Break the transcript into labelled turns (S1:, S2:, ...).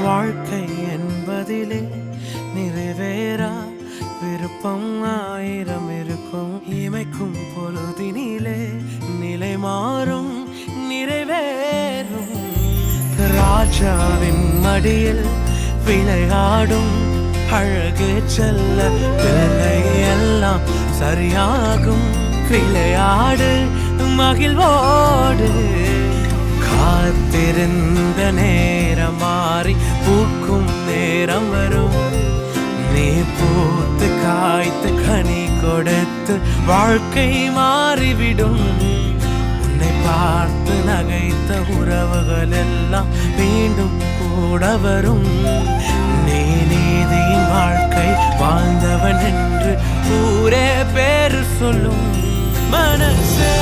S1: வாழ்க்கை என்பதிலே நிறைவேறா விருப்பம் ஆயிரம் இருக்கும். இமைக்கும் பொழுதினிலே நிலை மாறும் நிறைவேறும். ராஜாவின் மடியில் விளையாடும் அழகு செல்ல பிள்ளை எல்லாம் சரியாகும். விளையாடு மகிழ்வோடு. காத்திருந்த நேரம் மாறி பூக்கும் நேரம் வரும். நீ பூத்து காய்த்து கனி கொடுத்து வாழ்க்கை மாறிவிடும். உன்னை பார்த்து நகைத்த உறவுகள் எல்லாம் மீண்டும் கூட வரும். நீ நீதியின் வாழ்க்கை வாழ்ந்தவன் என்று ஊரே பேரு சொல்லும். மனசே